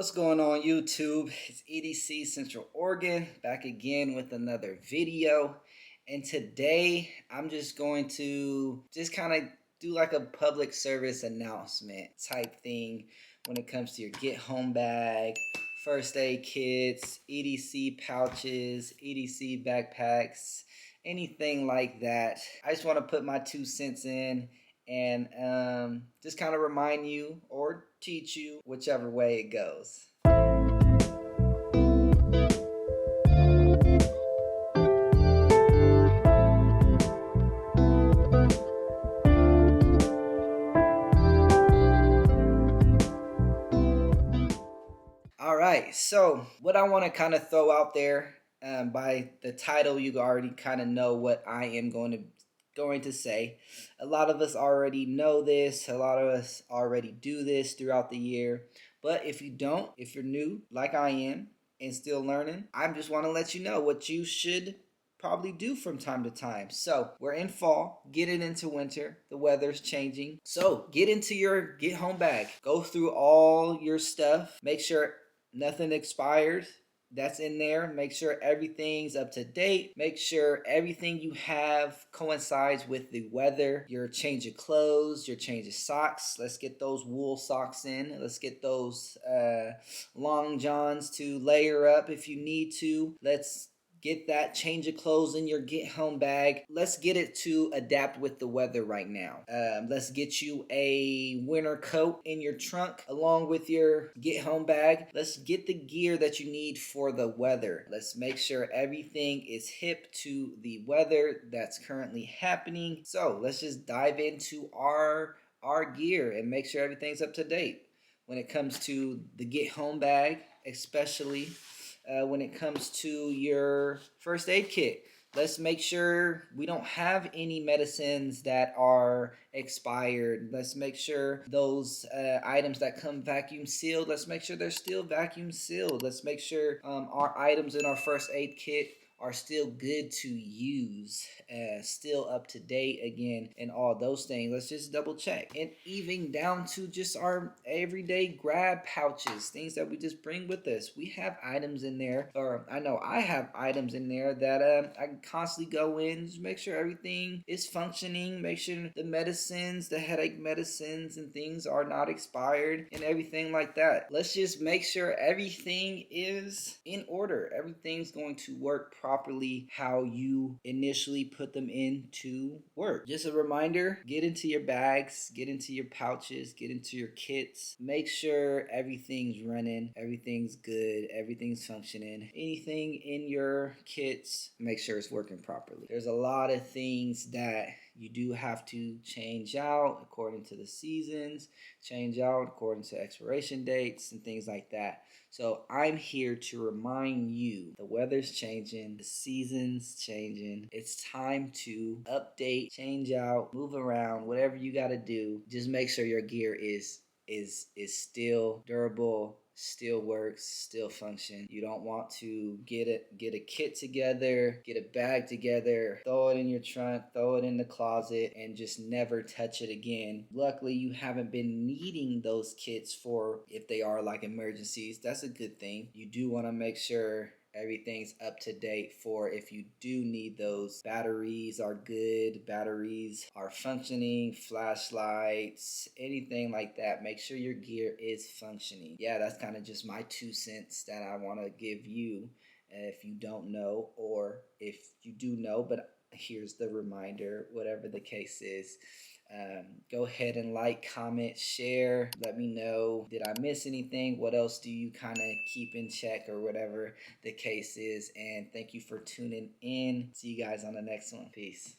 What's going on YouTube? It's EDC Central Oregon back again with another video. And today I'm just going to kind of do like a public service announcement type thing when it comes to your get home bag, first aid kits, EDC pouches, EDC backpacks, anything like that. I just want to put my 2 cents in and just kind of remind you or teach you whichever way it goes. All right, so what I want to kind of throw out there, by the title, you already kind of know what I am going to say. A lot of us already know this. A lot of us already do this throughout the year. But if you don't, if you're new like I am and still learning, I just want to let you know what you should probably do from time to time. So we're in fall, getting into winter, the weather's changing. So get into your get home bag, go through all your stuff, make sure nothing expired that's in there. Make sure everything's up to date. Make sure everything you have coincides with the weather. Your change of clothes, your change of socks. Let's get those wool socks in. Let's get those long johns to layer up if you need to. Let's get that change of clothes in your get home bag. Let's get it to adapt with the weather right now. Let's get you a winter coat in your trunk along with your get home bag. Let's get the gear that you need for the weather. Let's make sure everything is hip to the weather that's currently happening. So let's just dive into our gear and make sure everything's up to date when it comes to the get home bag, especially when it comes to your first aid kit. Let's make sure we don't have any medicines that are expired. Let's make sure those items that come vacuum sealed, let's make sure they're still vacuum sealed. Let's make sure our items in our first aid kit are still good to use, still up to date again, and all those things. Let's just double check. And even down to just our everyday grab pouches, things that we just bring with us. We have items in there, or I know I have items in there that I can constantly go in, just make sure everything is functioning, make sure the medicines, the headache medicines and things are not expired and everything like that. Let's just make sure everything is in order. Everything's going to work properly how you initially put them into work. Just a reminder, get into your bags, get into your pouches, get into your kits. Make sure everything's running, everything's good, everything's functioning. Anything in your kits, make sure it's working properly. There's a lot of things that you do have to change out according to the seasons, change out according to expiration dates and things like that. So I'm here to remind you the weather's changing, the season's changing. It's time to update, change out, move around, whatever you got to do. Just make sure your gear is still durable, still works, still function. You don't want to get a kit together, get a bag together, throw it in your trunk, throw it in the closet, and just never touch it again. Luckily, you haven't been needing those kits for if they are like emergencies. That's a good thing. You do want to make sure everything's up to date for if you do need those. Batteries are good, batteries are functioning, flashlights, anything like that. Make sure your gear is functioning. Yeah, that's kind of just my 2 cents that I want to give you if you don't know, or if you do know, but here's the reminder, whatever the case is. Go ahead and like, comment, share. Let me know, did I miss anything? What else do you kind of keep in check, or whatever the case is? And thank you for tuning in. See you guys on the next one. Peace.